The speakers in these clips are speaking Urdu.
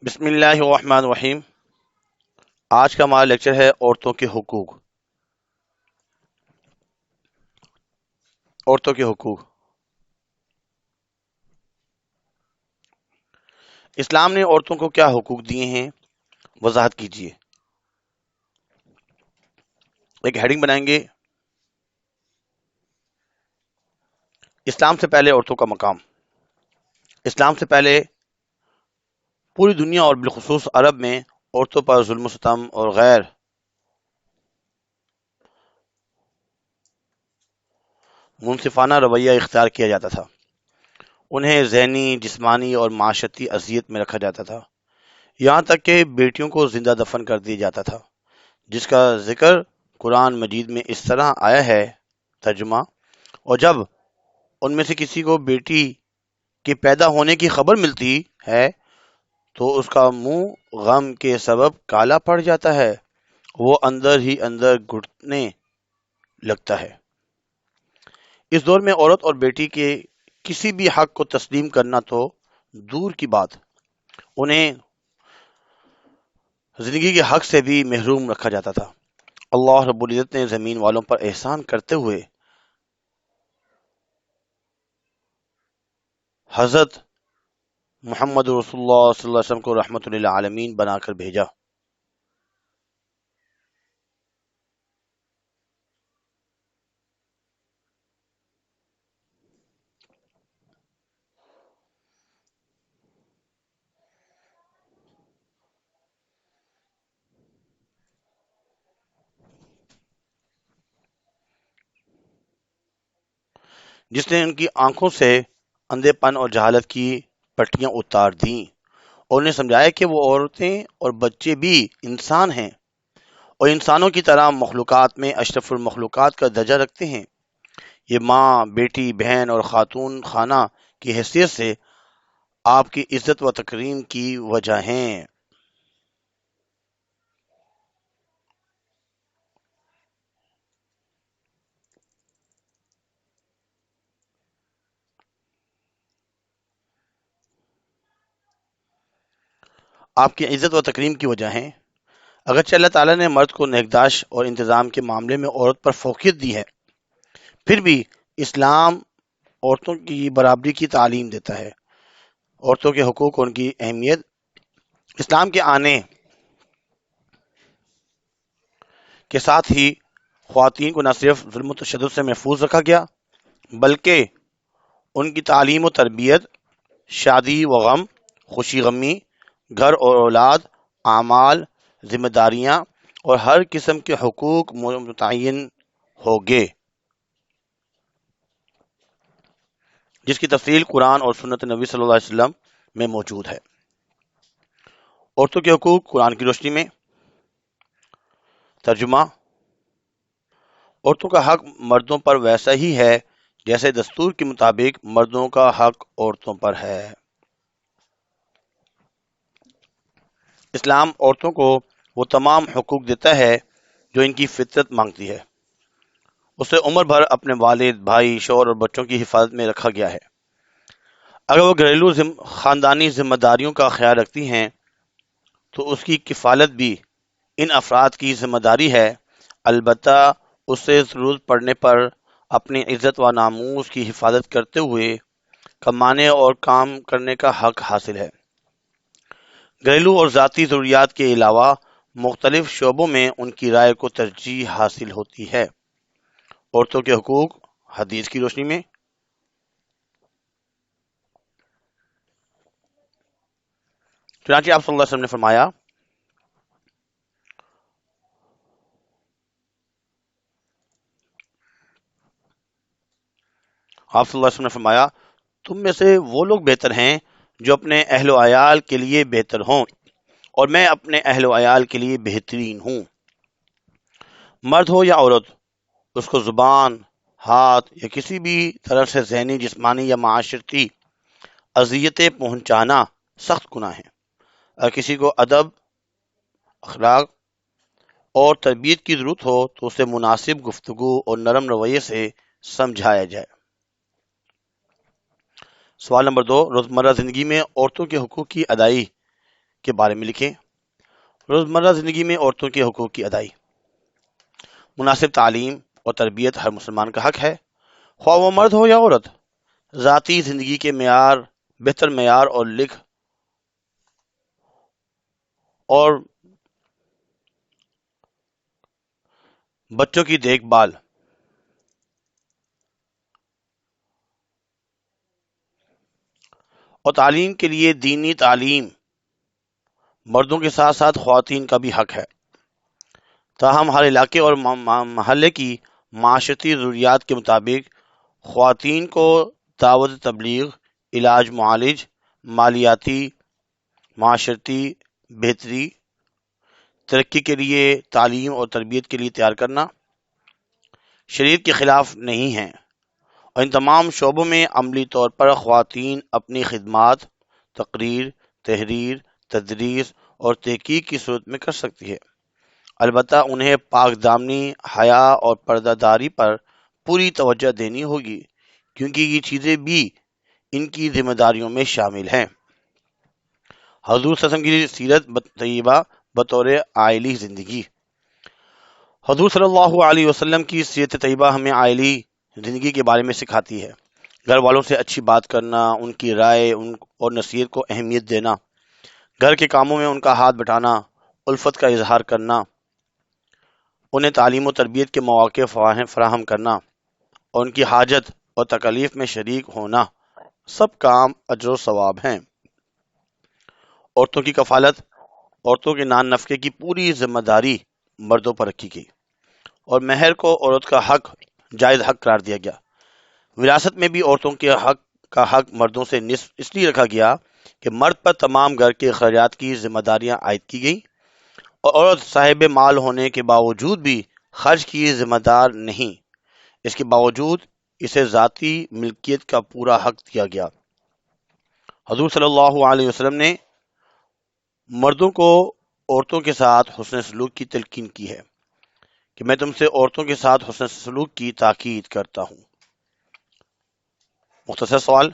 بسم اللہ الرحمن الرحیم۔ آج کا ہمارا لیکچر ہے عورتوں کے حقوق۔ عورتوں کے حقوق اسلام نے عورتوں کو کیا حقوق دیے ہیں، وضاحت کیجیے۔ ایک ہیڈنگ بنائیں گے، اسلام سے پہلے عورتوں کا مقام۔ اسلام سے پہلے پوری دنیا اور بالخصوص عرب میں عورتوں پر ظلم و ستم اور غیر منصفانہ رویہ اختیار کیا جاتا تھا۔ انہیں ذہنی، جسمانی اور معاشرتی اذیت میں رکھا جاتا تھا، یہاں تک کہ بیٹیوں کو زندہ دفن کر دیا جاتا تھا، جس کا ذکر قرآن مجید میں اس طرح آیا ہے۔ ترجمہ: اور جب ان میں سے کسی کو بیٹی کے پیدا ہونے کی خبر ملتی ہے تو اس کا منہ غم کے سبب کالا پڑ جاتا ہے، وہ اندر ہی اندر گھٹنے لگتا ہے۔ اس دور میں عورت اور بیٹی کے کسی بھی حق کو تسلیم کرنا تو دور کی بات، انہیں زندگی کے حق سے بھی محروم رکھا جاتا تھا۔ اللہ رب العزت نے زمین والوں پر احسان کرتے ہوئے حضرت محمد رسول اللہ صلی اللہ علیہ وسلم کو رحمت للعالمین بنا کر بھیجا۔ جس نے ان کی آنکھوں سے اندھے پن اور جہالت کی پٹیاں اتار دیں اور انہیں سمجھایا کہ وہ عورتیں اور بچے بھی انسان ہیں اور انسانوں کی طرح مخلوقات میں اشرف المخلوقات کا درجہ رکھتے ہیں۔ یہ ماں، بیٹی، بہن اور خاتون خانہ کی حیثیت سے آپ کی عزت و تکریم کی وجہ ہیں۔ آپ کی عزت و تکریم کی وجہ ہیں۔ اگرچہ اللہ تعالیٰ نے مرد کو نگہداشت اور انتظام کے معاملے میں عورت پر فوقیت دی ہے، پھر بھی اسلام عورتوں کی برابری کی تعلیم دیتا ہے۔ عورتوں کے حقوق اور ان کی اہمیت: اسلام کے آنے کے ساتھ ہی خواتین کو نہ صرف ظلم و تشدد سے محفوظ رکھا گیا، بلکہ ان کی تعلیم و تربیت، شادی و غم، خوشی غمی، گھر اور اولاد، اعمال، ذمہ داریاں اور ہر قسم کے حقوق متعین ہوگے، جس کی تفصیل قرآن اور سنت نبی صلی اللہ علیہ وسلم میں موجود ہے۔ عورتوں کے حقوق قرآن کی روشنی میں۔ ترجمہ: عورتوں کا حق مردوں پر ویسا ہی ہے جیسے دستور کے مطابق مردوں کا حق عورتوں پر ہے۔ اسلام عورتوں کو وہ تمام حقوق دیتا ہے جو ان کی فطرت مانگتی ہے۔ اسے عمر بھر اپنے والد، بھائی، شوہر اور بچوں کی حفاظت میں رکھا گیا ہے۔ اگر وہ گھریلو خاندانی ذمہ داریوں کا خیال رکھتی ہیں تو اس کی کفالت بھی ان افراد کی ذمہ داری ہے، البتہ اسے ضرورت پڑنے پر اپنی عزت و ناموس کی حفاظت کرتے ہوئے کمانے اور کام کرنے کا حق حاصل ہے۔ گھریلو اور ذاتی ضروریات کے علاوہ مختلف شعبوں میں ان کی رائے کو ترجیح حاصل ہوتی ہے۔ عورتوں کے حقوق حدیث کی روشنی میں۔ چنانچہ آپ صلی اللہ علیہ وسلم نے فرمایا، تم میں سے وہ لوگ بہتر ہیں جو اپنے اہل و عیال کے لیے بہتر ہوں، اور میں اپنے اہل و عیال کے لیے بہترین ہوں۔ مرد ہو یا عورت، اس کو زبان، ہاتھ یا کسی بھی طرح سے ذہنی، جسمانی یا معاشرتی اذیتیں پہنچانا سخت گناہ ہے۔ اگر کسی کو ادب، اخلاق اور تربیت کی ضرورت ہو تو اسے مناسب گفتگو اور نرم رویے سے سمجھایا جائے۔ سوال نمبر 2، روزمرہ زندگی میں عورتوں کے حقوق کی ادائیگی کے بارے میں لکھیں۔ روزمرہ زندگی میں عورتوں کے حقوق کی ادائی۔ مناسب تعلیم اور تربیت ہر مسلمان کا حق ہے، خواہ وہ مرد ہو یا عورت۔ ذاتی زندگی کے بہتر معیار اور اور بچوں کی دیکھ بھال اور تعلیم کے لیے دینی تعلیم مردوں کے ساتھ ساتھ خواتین کا بھی حق ہے۔ تاہم ہر علاقے اور محلے کی معاشرتی ضروریات کے مطابق خواتین کو دعوت تبلیغ، علاج معالج، مالیاتی، معاشرتی بہتری، ترقی کے لیے تعلیم اور تربیت کے لیے تیار کرنا شریعت کے خلاف نہیں ہے، اور ان تمام شعبوں میں عملی طور پر خواتین اپنی خدمات تقریر، تحریر، تدریس اور تحقیق کی صورت میں کر سکتی ہے۔ البتہ انہیں پاک دامنی، حیا اور پردہ داری پر پوری توجہ دینی ہوگی، کیونکہ یہ چیزیں بھی ان کی ذمہ داریوں میں شامل ہیں۔ حضور صلی اللہ علیہ وسلم کی سیرت طیبہ بطور عائلی زندگی۔ حضور صلی اللہ علیہ وسلم کی سیرت طیبہ ہمیں عائلی زندگی کے بارے میں سکھاتی ہے۔ گھر والوں سے اچھی بات کرنا، ان کی رائے اور نصیحت کو اہمیت دینا، گھر کے کاموں میں ان کا ہاتھ بٹانا، الفت کا اظہار کرنا، انہیں تعلیم و تربیت کے مواقع فراہم کرنا اور ان کی حاجت اور تکالیف میں شریک ہونا، سب کام اجر و ثواب ہیں۔ عورتوں کی کفالت، عورتوں کے نان نفقے کی پوری ذمہ داری مردوں پر رکھی گئی، اور مہر کو عورت کا جائز حق قرار دیا گیا۔ وراثت میں بھی عورتوں کے حق مردوں سے نصف اس لیے رکھا گیا کہ مرد پر تمام گھر کے اخراجات کی ذمہ داریاں عائد کی گئیں، اور عورت صاحب مال ہونے کے باوجود بھی خرچ کی ذمہ دار نہیں، اس کے باوجود اسے ذاتی ملکیت کا پورا حق دیا گیا۔ حضور صلی اللہ علیہ وسلم نے مردوں کو عورتوں کے ساتھ حسن سلوک کی تلقین کی ہے کہ میں تم سے عورتوں کے ساتھ حسن سلوک کی تاکید کرتا ہوں۔ مختصر سوال: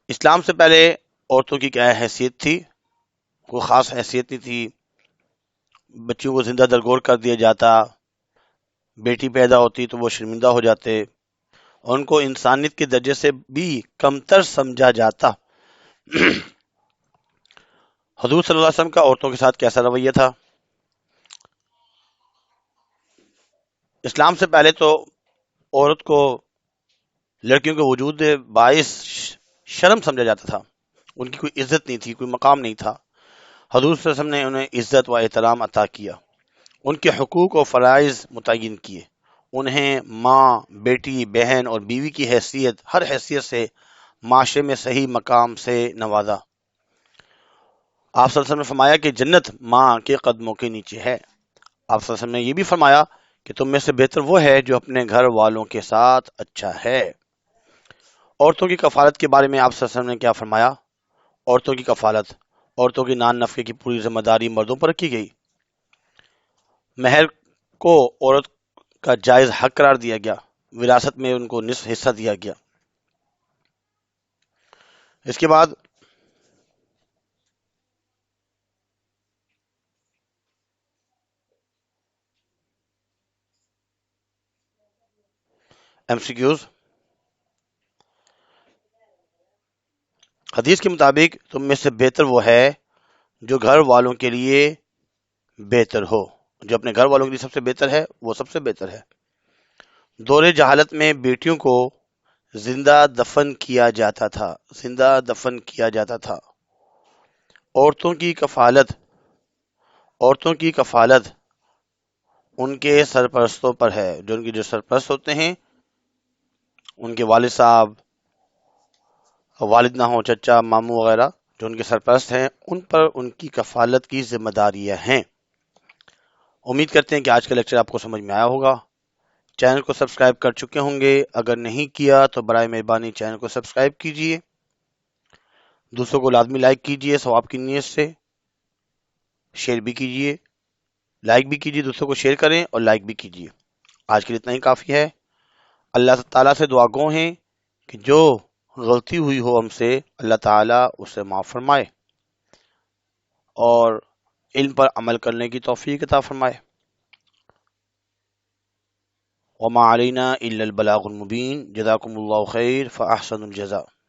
اسلام سے پہلے عورتوں کی کیا حیثیت تھی؟ کوئی خاص حیثیت نہیں تھی، بچیوں کو زندہ درگور کر دیا جاتا، بیٹی پیدا ہوتی تو وہ شرمندہ ہو جاتے، اور ان کو انسانیت کے درجے سے بھی کمتر سمجھا جاتا۔ حضور صلی اللہ علیہ وسلم کا عورتوں کے ساتھ کیسا رویہ تھا؟ اسلام سے پہلے تو عورت کو لڑکیوں کے وجود باعث شرم سمجھا جاتا تھا، ان کی کوئی عزت نہیں تھی، کوئی مقام نہیں تھا۔ حضور صلی اللہ علیہ وسلم نے انہیں عزت و احترام عطا کیا، ان کے حقوق و فرائض متعین کیے، انہیں ماں، بیٹی، بہن اور بیوی کی حیثیت، ہر حیثیت سے معاشرے میں صحیح مقام سے نوازا۔ آپ صلی اللہ علیہ وسلم نے فرمایا کہ جنت ماں کے قدموں کے نیچے ہے۔ آپ صلی اللہ علیہ وسلم نے یہ بھی فرمایا کہ تم میں سے بہتر وہ ہے جو اپنے گھر والوں کے ساتھ اچھا ہے۔ عورتوں کی کفالت کے بارے میں آپ صلی اللہ علیہ وسلم نے کیا فرمایا؟ عورتوں کی کفالت، عورتوں کی نان نفقے کی پوری ذمہ داری مردوں پر رکھی گئی۔ مہر کو عورت کا جائز حق قرار دیا گیا، وراثت میں ان کو نصف حصہ دیا گیا۔ اس کے بعد MCQs۔ حدیث کے مطابق تم میں سے بہتر وہ ہے جو گھر والوں کے لیے بہتر ہو، جو اپنے گھر والوں کے لیے سب سے بہتر ہے وہ سب سے بہتر ہے۔ دور جہالت میں بیٹیوں کو زندہ دفن کیا جاتا تھا، زندہ دفن کیا جاتا تھا۔ عورتوں کی کفالت ان کے سرپرستوں پر ہے، جو ان کے جو سرپرست ہوتے ہیں، ان کے والد صاحب، والد نہ ہو، چچا، ماموں وغیرہ، جو ان کے سرپرست ہیں، ان پر ان کی کفالت کی ذمہ داریاں ہیں۔ امید کرتے ہیں کہ آج کا لیکچر آپ کو سمجھ میں آیا ہوگا۔ چینل کو سبسکرائب کر چکے ہوں گے، اگر نہیں کیا تو برائے مہربانی چینل کو سبسکرائب کیجئے، دوسروں کو لازمی لائک کیجئے، ثواب کی نیت سے شیئر بھی کیجئے، لائک بھی کیجئے، دوسروں کو شیئر کریں اور لائک بھی کیجئے۔ آج کے لیے اتنا ہی کافی ہے۔ اللہ تعالیٰ سے دعا گو ہیں کہ جو غلطی ہوئی ہو ہم سے، اللہ تعالیٰ اسے معاف فرمائے۔ اور علم پر عمل کرنے کی توفیق عطا فرمائے۔ وما علینا الا البلاغ المبین۔ جزاکم اللہ خیر فاحسن الجزاء۔